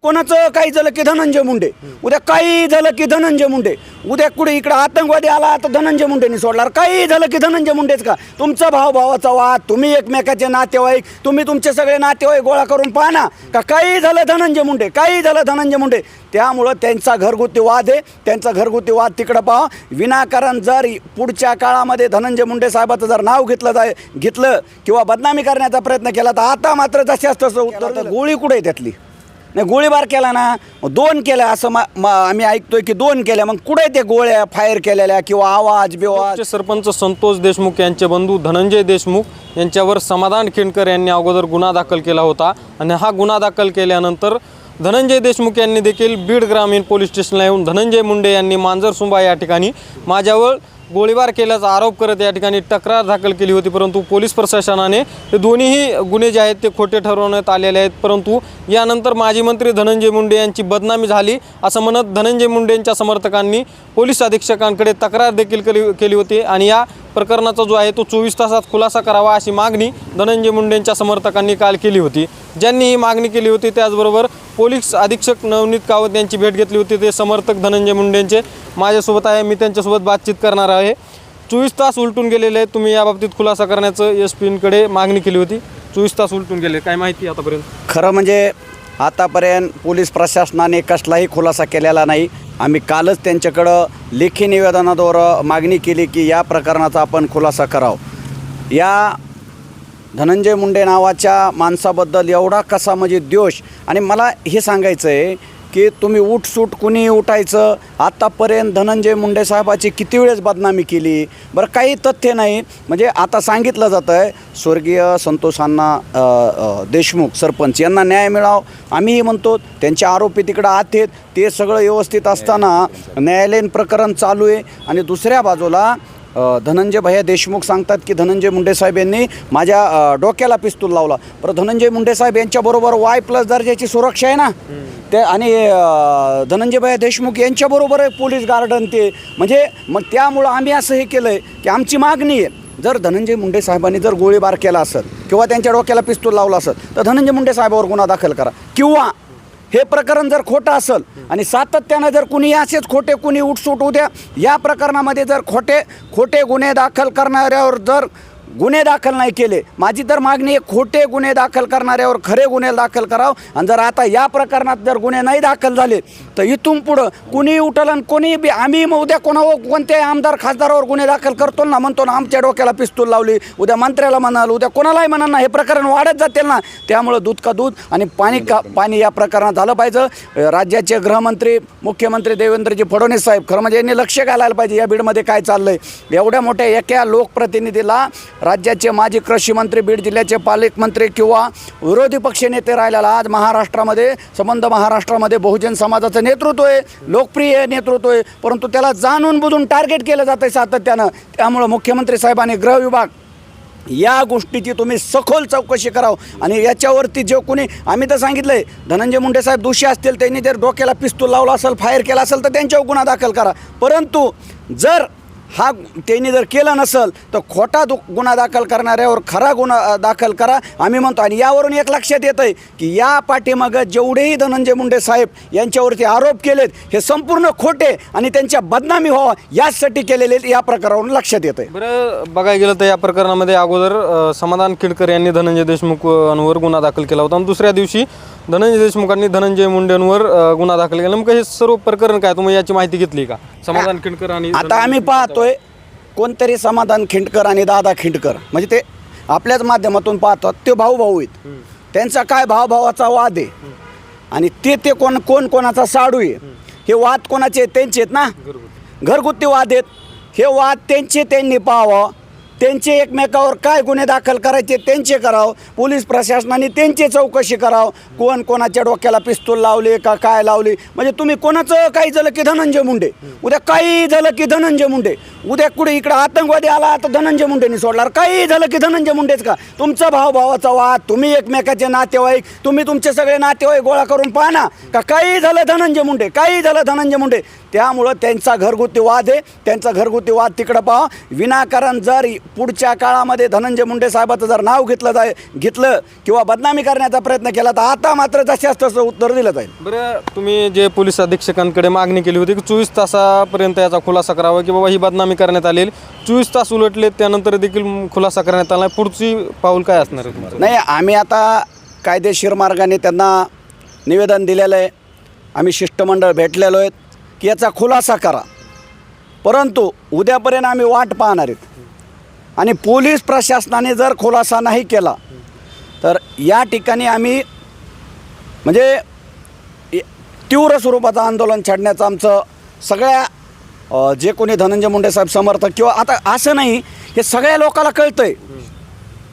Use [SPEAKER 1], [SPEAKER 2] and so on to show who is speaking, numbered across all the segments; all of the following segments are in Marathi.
[SPEAKER 1] कोणाचं काही झालं की धनंजय मुंडे, उद्या काही झालं की धनंजय मुंडे, उद्या कुठे इकडं आतंकवादी आला तर धनंजय मुंडेंनी सोडणार, काही झालं की धनंजय मुंडेच का? तुमचा भावाचा वाद, तुम्ही एकमेकाचे नातेवाईक, तुम्ही तुमचे सगळे नातेवाईक गोळा करून पाहा ना, का काही झालं धनंजय मुंडे, काही झालं धनंजय मुंडे. त्यामुळं त्यांचा घरगुती वाद आहे, त्यांचा घरगुती वाद तिकडं पहा. विनाकारण जर पुढच्या काळामध्ये धनंजय मुंडे साहेबाचं जर नाव घेतलं किंवा बदनामी करण्याचा प्रयत्न केला तर आता मात्र जशाच तसं उत्तर. गोळी कुठे आहे त्यातली? नाही, गोळीबार केला ना, 2 केल्या असं आम्ही ऐकतोय की 2 केल्या, मग कुठे ते गोळ्या फायर केलेल्या किंवा आवाज बिवाज?
[SPEAKER 2] सरपंच संतोष देशमुख यांचे बंधू धनंजय देशमुख यांच्यावर समाधान खिंडकर यांनी अगोदर गुन्हा दाखल केला होता आणि हा गुन्हा दाखल केल्यानंतर धनंजय देशमुख यांनी देखील बीड ग्रामीण पोलीस स्टेशनला येऊन धनंजय मुंडे यांनी मांजरसुंबा या ठिकाणी माझ्यावर गोळीबार केल्याचा आरोप करत या ठिकाणी तक्रार दाखल केली होती. परंतु पोलीस प्रशासनाने हे दोन्हीही गुन्हे जे आहेत ते खोटे ठरवण्यात आलेले आहेत. परंतु यानंतर माजी मंत्री धनंजय मुंडे यांची बदनामी झाली असं म्हणत धनंजय मुंडेंच्या समर्थकांनी पोलीस अधीक्षकांकडे तक्रार देखील केली होती आणि या प्रकरणाचा जो आहे तो 24 तासात खुलासा करावा अशी मागणी धनंजय मुंडेंच्या समर्थकांनी काल केली होती. ज्यांनी ही मागणी केली होती त्याचबरोबर पोलीस अधीक्षक नवनीत कावत यांची भेट घेतली होती. ते समर्थक धनंजय मुंडेंचे माझ्यासोबत आहे, मी त्यांच्यासोबत बातचीत करणार आहे. 24 तास उलटून गेलेले आहेत, तुम्ही याबाबतीत खुलासा करण्याचं SP-कडे मागणी केली होती. 24 तास उलटून गेले, काय माहिती आतापर्यंत?
[SPEAKER 1] खरं म्हणजे आतापर्यंत पोलीस प्रशासनाने कसलाही खुलासा केलेला नाही. आम्ही कालच त्यांच्याकडं लेखी निवेदनाद्वारे मागणी केली की या प्रकरणाचा आपण खुलासा करावा. या धनंजय मुंडे नावाच्या माणसाबद्दल एवढा कसा म्हणजे द्वेष. आणि मला हे सांगायचं आहे की तुम्ही उठसूट कुणी उठायचं. आत्तापर्यंत धनंजय मुंडे साहेबाची किती वेळेस बदनामी केली, बरं काही तथ्य नाही. म्हणजे आता सांगितलं जातं आहे स्वर्गीय संतोषांना देशमुख सरपंच यांना न्याय मिळावं. आम्हीही म्हणतो त्यांचे आरोपी तिकडं आत आहेत, ते सगळं व्यवस्थित असताना न्यायालयीन प्रकरण चालू आहे. आणि दुसऱ्या बाजूला धनंजय भैया देशमुख सांगतात की धनंजय मुंडे साहेब यांनी माझ्या डोक्याला पिस्तूल लावला. पण धनंजय मुंडे साहेब यांच्याबरोबर Y+ दर्जाची सुरक्षा आहे ना ते, आणि धनंजय भैया देशमुख यांच्याबरोबर आहे पोलीस गार्डन ते. म्हणजे मग त्यामुळं आम्ही असं हे केलं आहे की आमची मागणी आहे, जर धनंजय मुंडे साहेबांनी जर गोळीबार केला असेल किंवा त्यांच्या डोक्याला पिस्तूल लावला असेल तर धनंजय मुंडे साहेबावर गुन्हा दाखल करा. किंवा हे प्रकरण जर खोटं असेल आणि सातत्यानं जर कुणी असेच खोटे कुणी उठसूट उद्या या प्रकरणामध्ये जर खोटे गुन्हे दाखल करणाऱ्यावर जर गुन्हे दाखल नाही केले, माझी तर मागणी आहे खोटे गुन्हे दाखल करणाऱ्यावर खरे गुन्हे दाखल करावं. आणि जर आता या प्रकरणात जर गुन्हे नाही दाखल झाले तर इथून पुढं कुणी उठल आणि कोणी बी आम्ही मग उद्या कोणत्याही आमदार खासदारावर गुन्हे दाखल करतो ना, म्हणतो ना आमच्या डोक्याला पिस्तूल लावली, उद्या मंत्र्याला म्हणाल, उद्या कोणालाही म्हणाल ना, हे प्रकरण वाढत जातील ना. त्यामुळं दूध का दूध आणि पाणी या प्रकरणात झालं पाहिजे. राज्याचे गृहमंत्री मुख्यमंत्री देवेंद्रजी फडणवीस साहेब खरं म्हणजे यांनी लक्ष घालायला पाहिजे या बीडमध्ये काय चाललंय. एवढ्या मोठ्या एका लोकप्रतिनिधीला राज्याचे माजी कृषी मंत्री, बीड जिल्ह्याचे पालकमंत्री किंवा विरोधी पक्षनेते राहिलेला आज महाराष्ट्रामध्ये संबंध महाराष्ट्रामध्ये बहुजन समाजाचं नेतृत्व आहे, लोकप्रिय नेतृत्व आहे, परंतु त्याला जाणून बुजून टार्गेट केलं जातं सातत्यानं. त्यामुळं मुख्यमंत्री साहेबांनी गृह विभाग या गोष्टीची तुम्ही सखोल चौकशी करावं. आणि याच्यावरती जो कोणी आम्ही तर सांगितलं आहे धनंजय मुंडे साहेब दोषी असतील, त्यांनी जर डोक्याला पिस्तूल लावला असेल, फायर केला असेल तर त्यांच्यावर गुन्हा दाखल करा. परंतु जर त्यांनी जर केलं नसेल तर खोटा गुन्हा दाखल करणाऱ्यावर खरा गुन्हा दाखल करा आम्ही म्हणतो. आणि यावरून एक लक्षात येतं आहे की या पाठीमागं जेवढेही धनंजय मुंडे साहेब यांच्यावरती आरोप केलेत हे संपूर्ण खोटे आणि त्यांच्या बदनामी व्हावा यासाठी केलेले या प्रकारावरून लक्षात येतं आहे.
[SPEAKER 2] बरं, बघायला गेलं तर या प्रकरणामध्ये अगोदर समाधान खिंडकर यांनी धनंजय देशमुखांवर गुन्हा दाखल केला होता आणि दुसऱ्या दिवशी धनंजय देशमुखांनी धनंजय मुंडेंवर गुन्हा दाखल केला. नेमकं हे सर्व प्रकरण काय, तुम्ही याची माहिती घेतली का? समाधान खिंडकर आणि
[SPEAKER 1] आता आम्ही पाहतोय कोणतरी समाधान खिंडकर आणि दादा खिंडकर म्हणजे ते आपल्याच माध्यमातून पाहतात, ते भाऊ आहेत, त्यांचा काय भावाचा वाद आहे आणि ते कोणाचा साडू आहे. हे वाद कोणाचे आहेत? त्यांचे आहेत ना, घरगुती वाद आहेत. हे वाद त्यांनी पाहावं, त्यांचे एकमेकावर काय गुन्हे दाखल करायचे त्यांचे करावं, पोलीस प्रशासनाने त्यांची चौकशी करावं. कोणाच्या डोक्याला पिस्तूल लावले का काय लावले. म्हणजे तुम्ही कोणाचं काही झालं की धनंजय मुंडे, उद्या काही झालं की धनंजय मुंडे, उद्या कुठे इकडे आतंकवादी आला तर धनंजय मुंडेंनी सोडणार, काही झालं की धनंजय मुंडेच का? तुमचा भावाचा वाद, तुम्ही एकमेकाचे नातेवाईक, तुम्ही तुमचे सगळे नातेवाईक गोळा करून पाहा ना, का काही झालं धनंजय मुंडे, काही झालं धनंजय मुंडे. त्यामुळं त्यांचा घरगुती वाद आहे, त्यांचा घरगुती वाद तिकडं पहा. विनाकारण जर पुढच्या काळामध्ये धनंजय मुंडे साहेबाचं जर नाव घेतलं किंवा बदनामी करण्याचा प्रयत्न केला तर आता मात्र जशास तसं उत्तर दिलं जाईल.
[SPEAKER 2] बरं, तुम्ही जे पोलीस अधीक्षकांकडे मागणी केली होती की 24 तासापर्यंत याचा खुलासा करावा की बाबा ही बदनामी करण्यात आलेली, 24 तास उलटले त्यानंतर देखील खुलासा करण्यात आला, पुढची पाऊल काय असणार आहे तुमचं?
[SPEAKER 1] नाही, आम्ही आता कायदेशीर मार्गाने त्यांना निवेदन दिलेलं आहे, आम्ही शिष्टमंडळ भेटलेलो आहेत की याचा खुलासा करा, परंतु उद्यापर्यंत आम्ही वाट पाहणार आहेत आणि पोलीस प्रशासनाने जर खुलासा नाही केला तर या ठिकाणी आम्ही म्हणजे तीव्र स्वरूपाचं आंदोलन छेडण्याचं आमचं सगळ्या जे कोणी धनंजय मुंडे साहेब समर्थक किंवा आता असं नाही, हे सगळ्या लोकाला कळतंय,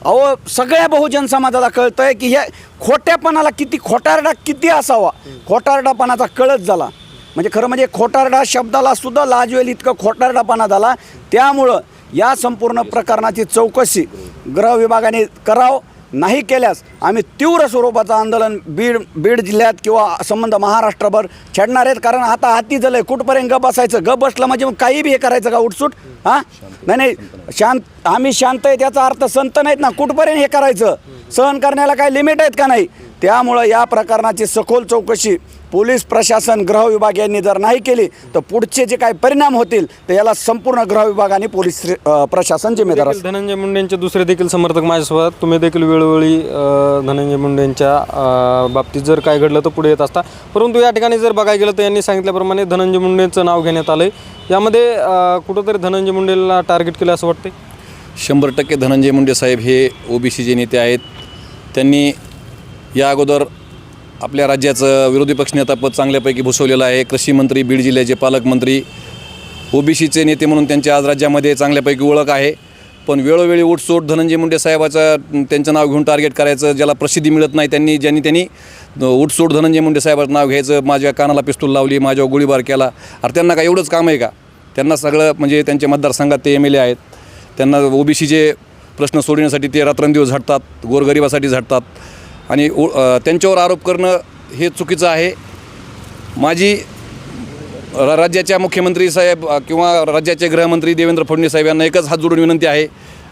[SPEAKER 1] अहो सगळ्या बहुजन समाजाला कळतंय की ह्या खोट्यापणाला किती खोटारडा किती असावा, खोटारडापणाचा कळत झाला, म्हणजे खरं म्हणजे खोटारडा शब्दाला सुद्धा लाजवेल इतकं खोटारडापणा झाला. त्यामुळं या संपूर्ण प्रकरणाची चौकशी गृह विभागाने करावं, नाही केल्यास आम्ही तीव्र स्वरूपाचं आंदोलन बीड जिल्ह्यात किंवा संबंध महाराष्ट्रभर छेडणार आहेत. कारण आता हाती झालं आहे, कुठपर्यंत गप बसायचं, गप बसलं म्हणजे मग काही बी हे करायचं का उठसूट? हां नाही, आम्ही शांत आहेत याचा अर्थ संत नाहीत ना, कुठपर्यंत हे करायचं? सहन करण्याला काही लिमिट आहेत का? नाही. त्यामुळं या प्रकरणाची सखोल चौकशी पोलीस प्रशासन गृह विभाग यांनी जर नाही केली तर पुढचे जे काही परिणाम होतील तर याला संपूर्ण गृह विभाग आणि पोलीस प्रशासन जिम्मेदार असेल.
[SPEAKER 2] धनंजय मुंडेंचे दुसरे देखील समर्थक माझ्यासोबत, तुम्ही देखील वेळोवेळी धनंजय मुंडेंच्या बाबतीत जर काय घडलं तर पुढे येत असता, परंतु या ठिकाणी जर बघायला गेलं तर यांनी सांगितल्याप्रमाणे धनंजय मुंडेंचं नाव घेण्यात आलं आहे. यामध्ये कुठंतरी धनंजय मुंडेला टार्गेट केलं असं वाटतं?
[SPEAKER 3] 100% धनंजय मुंडे साहेब हे ओबीसीचे नेते आहेत. त्यांनी या अगोदर आपल्या राज्याचं विरोधी पक्षनेतापद चांगल्यापैकी भूषवलेलं आहे. कृषी मंत्री, बीड जिल्ह्याचे पालकमंत्री, ओबीसीचे नेते म्हणून त्यांची आज राज्यामध्ये चांगल्यापैकी ओळख आहे. पण वेळोवेळी उठसूट धनंजय मुंडे साहेबाचं त्यांचं नाव घेऊन टार्गेट करायचं, ज्याला प्रसिद्धी मिळत नाही ज्यांनी उठसूट धनंजय मुंडे साहेबाचं नाव घ्यायचं, माझ्या कानाला पिस्तूल लावली, माझ्यावर गोळीबार केला. अरे त्यांना काय एवढंच काम आहे का? त्यांना सगळं म्हणजे त्यांच्या मतदारसंघात ते MLA आहेत, त्यांना ओबीसीचे प्रश्न सोडवण्यासाठी ते रात्रंदिवस झटतात, गोरगरिबासाठी झटतात आणि त्यांच्यावर आरोप करणं हे चुकीचं आहे. माझी राज्याच्या मुख्यमंत्री साहेब किंवा राज्याचे गृहमंत्री देवेंद्र फडणवीस साहेब यांना एकच हात जोडून विनंती आहे,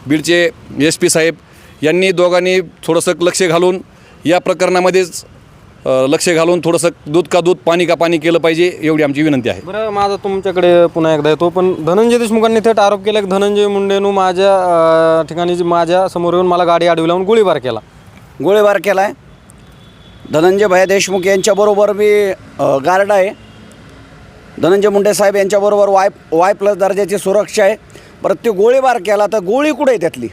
[SPEAKER 3] बीडचे SP साहेब यांनी दोघांनी थोडंसं लक्ष घालून या प्रकरणामध्येच लक्ष घालून थोडंसं दूध का दूध पाणी का पाणी केलं पाहिजे, एवढी आमची विनंती आहे.
[SPEAKER 2] बरं, माझा तुमच्याकडे पुन्हा एकदा येतो, पण धनंजय देशमुखांनी थेट आरोप केला की धनंजय मुंडेनं माझ्या ठिकाणी माझ्या समोर येऊन मला गाडी आडवी लावून गोळीबार केला
[SPEAKER 1] आहे. धनंजय भैया देशमुख यांच्याबरोबर मी गार्ड आहे. धनंजय मुंडे साहेब यांच्याबरोबर Y+ दर्जाची सुरक्षा आहे. प्रत्येक गोळीबार केला तर गोळी कुठे आहे त्यातली?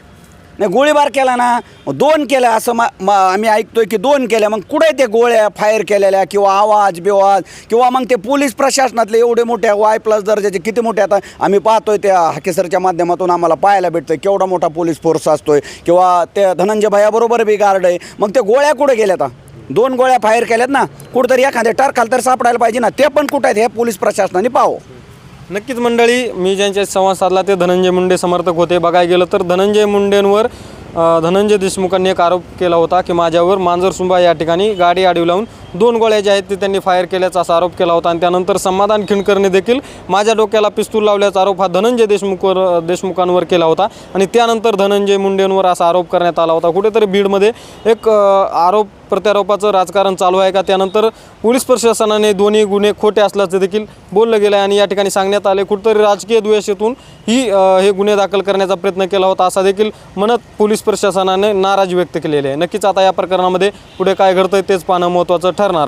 [SPEAKER 1] नाही, गोळीबार केला ना, 2 केल्या असं आम्ही ऐकतोय की 2 केल्या, मग कुठे ते गोळ्या फायर केलेल्या किंवा आवाज बिवाज किंवा मग ते पोलीस प्रशासनातले एवढे मोठ्या Y+ दर्जाचे किती मोठे आता आम्ही पाहतोय त्या हाकेसरच्या माध्यमातून आम्हाला पाहायला भेटतंय केवढा मोठा पोलीस फोर्स असतोय किंवा त्या धनंजय भैयाबरोबर बी गार्ड आहे. मग ते गोळ्या कुठे गेल्या? आता 2 गोळ्या फायर केल्यात ना, कुठंतरी एखाद्या टारखाल तर सापडायला पाहिजे ना, ते पण कुठं आहेत हे पोलीस प्रशासनाने पाहावं.
[SPEAKER 2] नक्कीच मंडळी, मी ज्यांच्या संवाद साधला ते धनंजय मुंडे समर्थक होते. बघायला गेलं तर धनंजय मुंडेंवर धनंजय देशमुखांनी एक आरोप केला होता की माझ्यावर मांजरसुंबा या ठिकाणी गाडी आडवी लावून 2 गोळ्या ज्या आहेत ते त्यांनी फायर केल्याचा असा आरोप केला होता आणि त्यानंतर समाधान खिंडकरने देखील माझ्या डोक्याला पिस्तूल लावल्याचा आरोप हा धनंजय देशमुखांवर केला होता आणि त्यानंतर धनंजय मुंडेंवर असा आरोप करण्यात आला होता. कुठेतरी बीडमध्ये एक आरोप प्रत्यारोपाचं राजकारण चालू आहे का? त्यानंतर पोलीस प्रशासनाने दोन्ही गुन्हे खोटे असल्याचं देखील बोललं गेलं आहे आणि या ठिकाणी सांगण्यात आले कुठेतरी राजकीय द्वेषातून हे गुन्हे दाखल करण्याचा प्रयत्न केला होता असा देखील म्हणत पोलीस प्रशासनाने नाराजी व्यक्त केलेली आहे. नक्कीच आता या प्रकरणामध्ये पुढे काय घडतंय तेच पाहणं महत्त्वाचं ठरणार आहे.